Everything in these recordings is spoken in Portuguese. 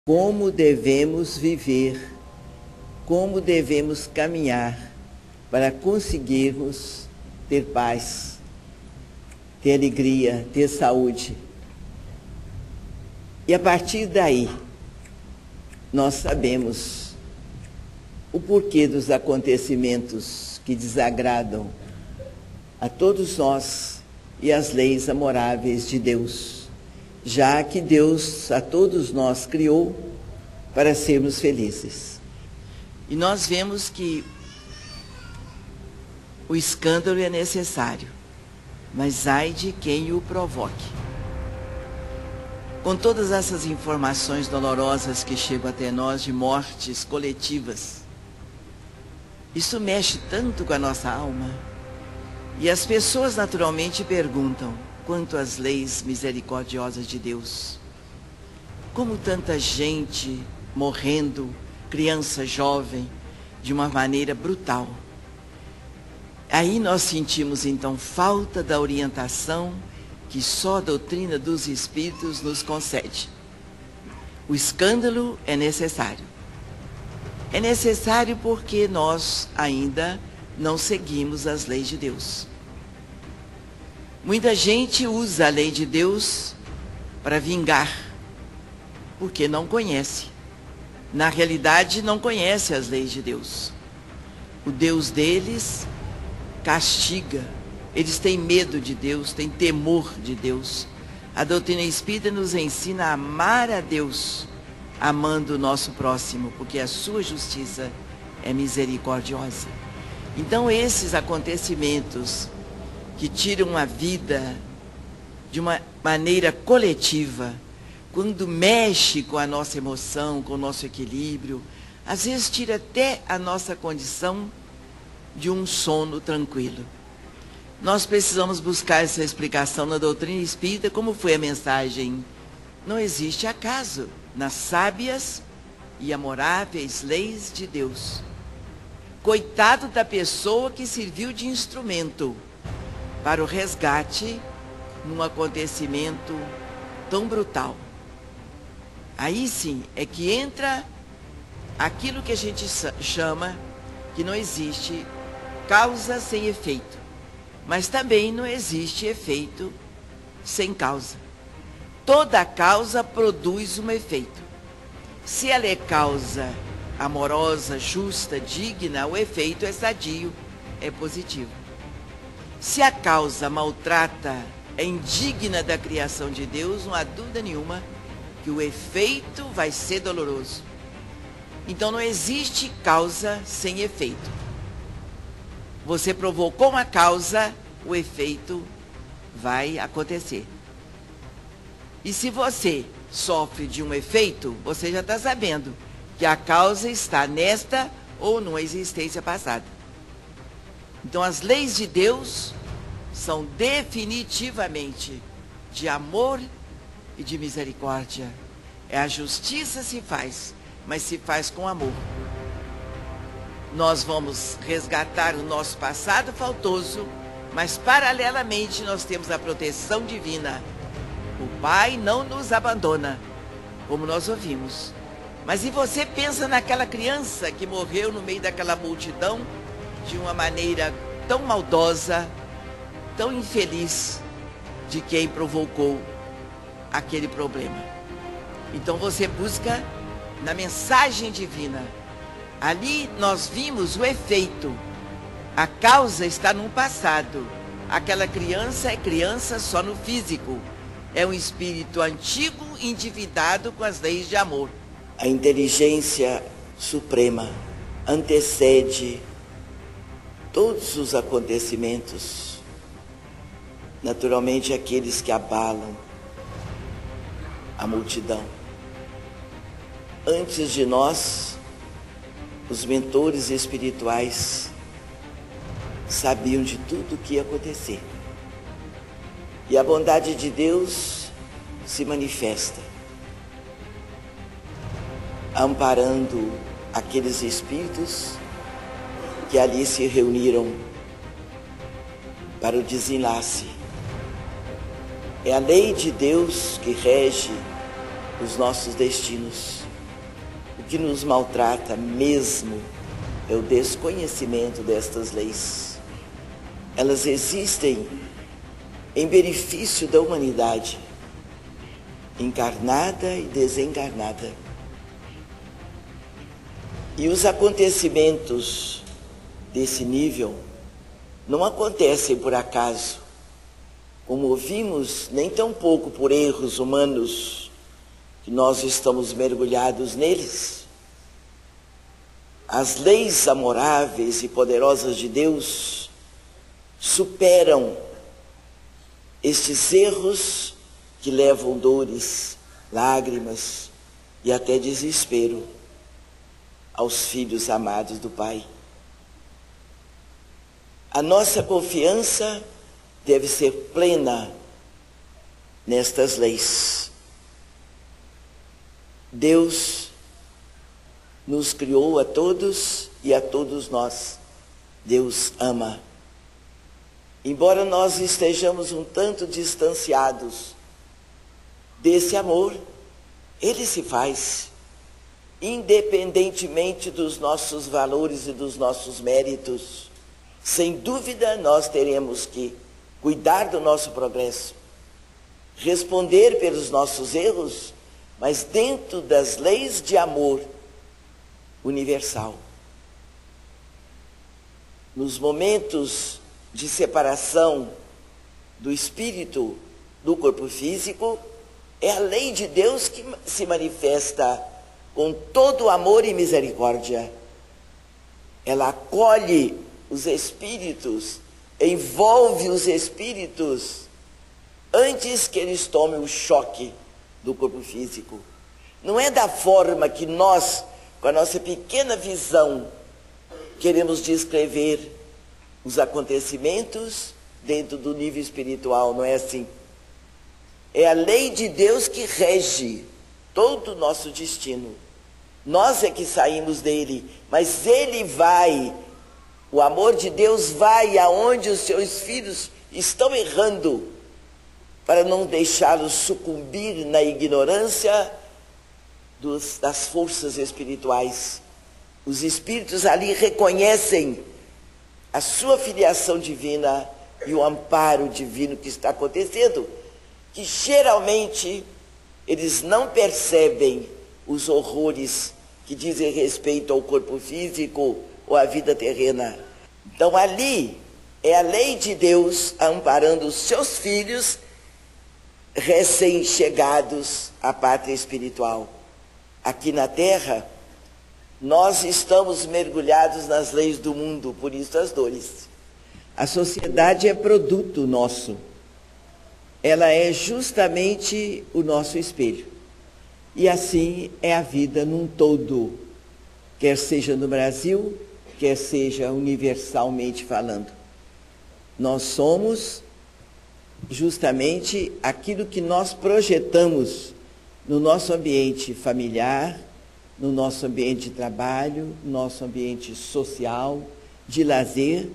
como devemos viver, como devemos caminhar para conseguirmos ter paz, ter alegria, ter saúde. E a partir daí, nós sabemos o porquê dos acontecimentos que desagradam a todos nós e as leis amoráveis de Deus, já que Deus a todos nós criou para sermos felizes. E nós vemos que o escândalo é necessário, mas ai de quem o provoque. Com todas essas informações dolorosas que chegam até nós de mortes coletivas, isso mexe tanto com a nossa alma. E as pessoas naturalmente perguntam: quanto às leis misericordiosas de Deus, como tanta gente morrendo, criança, jovem, de uma maneira brutal. Aí nós sentimos então falta da orientação que só a doutrina dos Espíritos nos concede. O escândalo é necessário. É necessário porque nós ainda não seguimos as leis de Deus. Muita gente usa a lei de Deus para vingar, porque não conhece. Na realidade, não conhece as leis de Deus. O Deus deles castiga. Eles têm medo de Deus, têm temor de Deus. A doutrina espírita nos ensina a amar a Deus, amando o nosso próximo, porque a sua justiça é misericordiosa. Então, esses acontecimentos que tiram a vida de uma maneira coletiva, quando mexe com a nossa emoção, com o nosso equilíbrio, às vezes tira até a nossa condição de um sono tranquilo. Nós precisamos buscar essa explicação na doutrina espírita, como foi a mensagem. Não existe acaso nas sábias e amoráveis leis de Deus. Coitado da pessoa que serviu de instrumento para o resgate num acontecimento tão brutal. Aí sim é que entra aquilo que a gente chama que não existe causa sem efeito, mas também não existe efeito sem causa. Toda causa produz um efeito. Se ela é causa amorosa, justa, digna, o efeito é sadio, é positivo. Se a causa maltrata, é indigna da criação de Deus, não há dúvida nenhuma que o efeito vai ser doloroso. Então não existe causa sem efeito. Você provocou uma causa, o efeito vai acontecer. E se você sofre de um efeito, você já está sabendo que a causa está nesta ou numa existência passada. Então as leis de Deus são definitivamente de amor e de misericórdia. A justiça se faz, mas se faz com amor. Nós vamos resgatar o nosso passado faltoso, mas paralelamente nós temos a proteção divina. O Pai não nos abandona, como nós ouvimos. Mas e você pensa naquela criança que morreu no meio daquela multidão de uma maneira tão maldosa, tão infeliz de quem provocou aquele problema. Então você busca na mensagem divina. Ali nós vimos o efeito. A causa está no passado. Aquela criança é criança só no físico. É um espírito antigo endividado com as leis de amor. A inteligência suprema antecede todos os acontecimentos, naturalmente aqueles que abalam a multidão. Antes de nós, os mentores espirituais sabiam de tudo o que ia acontecer. E a bondade de Deus se manifesta, amparando aqueles espíritos que ali se reuniram para o desenlace. É a lei de Deus que rege os nossos destinos. O que nos maltrata mesmo é o desconhecimento destas leis. Elas existem em benefício da humanidade, encarnada e desencarnada. E os acontecimentos desse nível não acontecem por acaso, como ouvimos, nem tampouco por erros humanos, que nós estamos mergulhados neles. As leis amoráveis e poderosas de Deus superam estes erros que levam dores, lágrimas e até desespero aos filhos amados do Pai. A nossa confiança deve ser plena nestas leis. Deus nos criou a todos e a todos nós. Deus ama. Embora nós estejamos um tanto distanciados desse amor, ele se faz, independentemente dos nossos valores e dos nossos méritos. Sem dúvida, nós teremos que cuidar do nosso progresso, responder pelos nossos erros, mas dentro das leis de amor universal. Nos momentos de separação do espírito do corpo físico, é a lei de Deus que se manifesta com todo amor e misericórdia. Ela acolhe os espíritos, envolve os espíritos, antes que eles tomem o choque do corpo físico. Não é da forma que nós, com a nossa pequena visão, queremos descrever os acontecimentos dentro do nível espiritual, não é assim. É a lei de Deus que rege todo o nosso destino. Nós é que saímos dele, mas ele vai, o amor de Deus vai aonde os seus filhos estão errando, para não deixá-los sucumbir na ignorância das forças espirituais. Os espíritos ali reconhecem a sua filiação divina e o amparo divino que está acontecendo, que geralmente eles não percebem os horrores que dizem respeito ao corpo físico ou à vida terrena. Então ali é a lei de Deus amparando os seus filhos recém-chegados à pátria espiritual. Aqui na Terra, nós estamos mergulhados nas leis do mundo, por isso as dores. A sociedade é produto nosso. Ela é justamente o nosso espelho. E assim é a vida num todo, quer seja no Brasil, quer seja universalmente falando. Nós somos justamente aquilo que nós projetamos no nosso ambiente familiar, no nosso ambiente de trabalho, no nosso ambiente social, de lazer.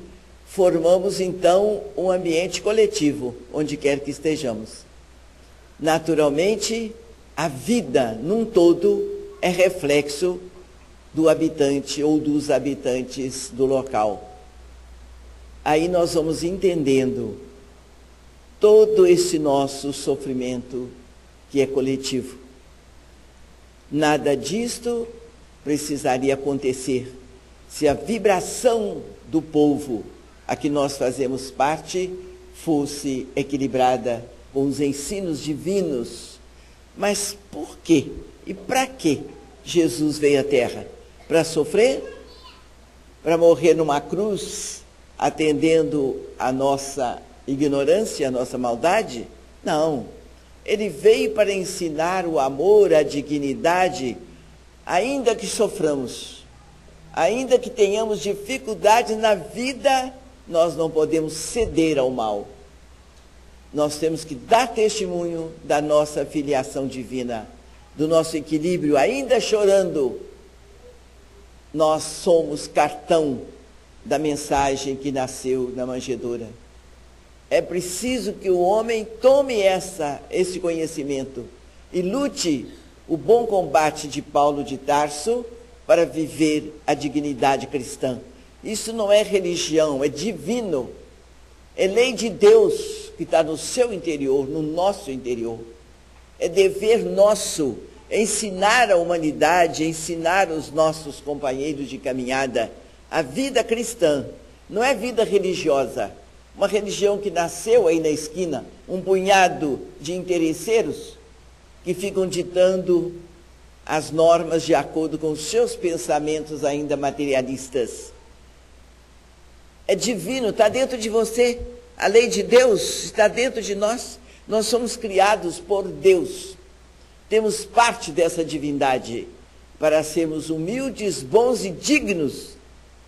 Formamos então um ambiente coletivo, onde quer que estejamos. Naturalmente, a vida num todo é reflexo do habitante ou dos habitantes do local. Aí nós vamos entendendo todo esse nosso sofrimento que é coletivo. Nada disto precisaria acontecer se a vibração do povo a que nós fazemos parte fosse equilibrada com os ensinos divinos. Mas por quê? E para que Jesus veio à Terra? Para sofrer? Para morrer numa cruz, atendendo a nossa ignorância, a nossa maldade? Não. Ele veio para ensinar o amor, a dignidade, ainda que soframos, ainda que tenhamos dificuldades na vida, nós não podemos ceder ao mal. Nós temos que dar testemunho da nossa filiação divina, do nosso equilíbrio, ainda chorando. Nós somos cartão da mensagem que nasceu na manjedoura. É preciso que o homem tome esse conhecimento e lute o bom combate de Paulo de Tarso para viver a dignidade cristã. Isso não é religião, é divino. É lei de Deus que está no seu interior, no nosso interior. É dever nosso ensinar a humanidade, ensinar os nossos companheiros de caminhada a vida cristã. Não é vida religiosa. Uma religião que nasceu aí na esquina, um punhado de interesseiros que ficam ditando as normas de acordo com os seus pensamentos ainda materialistas. É divino, está dentro de você. A lei de Deus está dentro de nós. Nós somos criados por Deus. Temos parte dessa divindade para sermos humildes, bons e dignos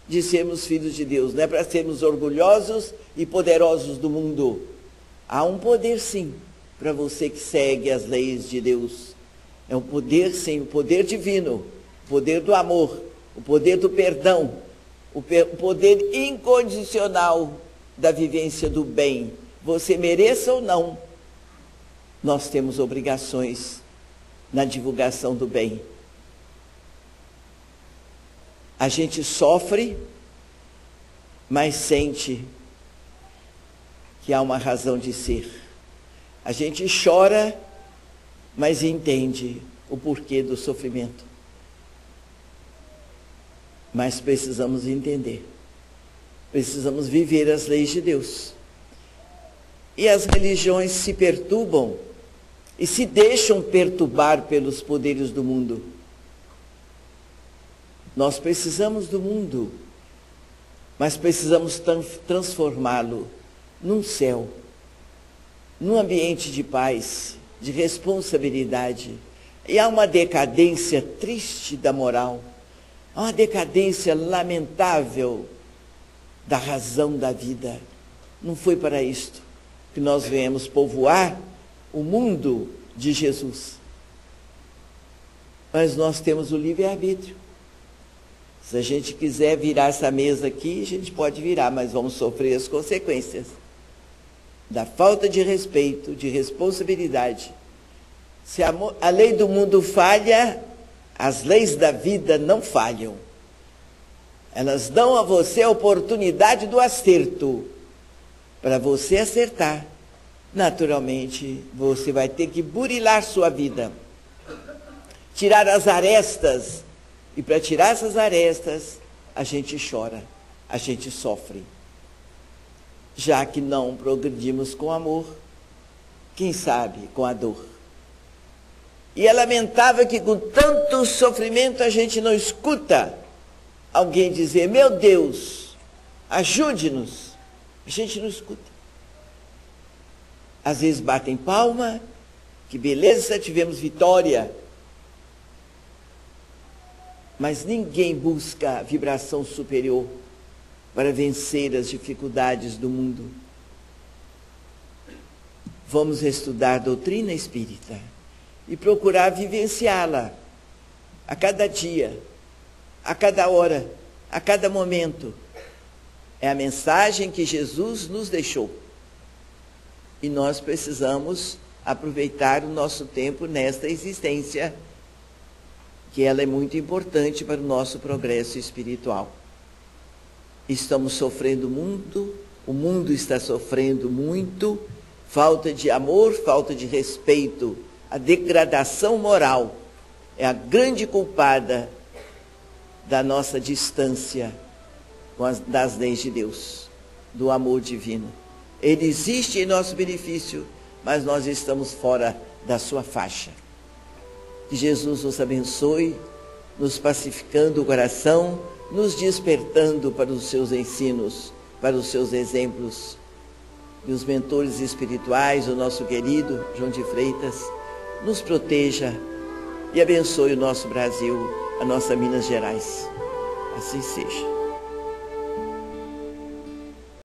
de sermos filhos de Deus. Não é para sermos orgulhosos e poderosos do mundo. Há um poder, sim, para você que segue as leis de Deus. É um poder, sim, o poder divino, o poder do amor, o poder do perdão, o poder incondicional da vivência do bem. Você mereça ou não, nós temos obrigações na divulgação do bem. A gente sofre, mas sente que há uma razão de ser. A gente chora, mas entende o porquê do sofrimento. Mas precisamos entender. Precisamos viver as leis de Deus. E as religiões se perturbam e se deixam perturbar pelos poderes do mundo. Nós precisamos do mundo, mas precisamos transformá-lo num céu, num ambiente de paz, de responsabilidade. E há uma decadência triste da moral, há uma decadência lamentável da razão da vida. Não foi para isto que nós viemos povoar o mundo de Jesus. Mas nós temos o livre-arbítrio. Se a gente quiser virar essa mesa aqui, a gente pode virar, mas vamos sofrer as consequências da falta de respeito, de responsabilidade. Se a lei do mundo falha, as leis da vida não falham. Elas dão a você a oportunidade do acerto. Para você acertar, naturalmente, você vai ter que burilar sua vida. Tirar as arestas. E para tirar essas arestas, a gente chora, a gente sofre. Já que não progredimos com amor, quem sabe com a dor. E é lamentável que com tanto sofrimento a gente não escuta alguém dizer: meu Deus, ajude-nos. A gente não escuta. Às vezes batem palma, que beleza, tivemos vitória. Mas ninguém busca a vibração superior para vencer as dificuldades do mundo. Vamos estudar doutrina espírita e procurar vivenciá-la a cada dia, a cada hora, a cada momento. É a mensagem que Jesus nos deixou. E nós precisamos aproveitar o nosso tempo nesta existência, que ela é muito importante para o nosso progresso espiritual. Estamos sofrendo muito, o mundo está sofrendo muito, falta de amor, falta de respeito, a degradação moral é a grande culpada da nossa distância das leis de Deus, do amor divino. Ele existe em nosso benefício, mas nós estamos fora da sua faixa. Que Jesus nos abençoe, nos pacificando o coração, nos despertando para os seus ensinos, para os seus exemplos. E os mentores espirituais, o nosso querido João de Freitas, nos proteja e abençoe o nosso Brasil, a nossa Minas Gerais. Assim seja.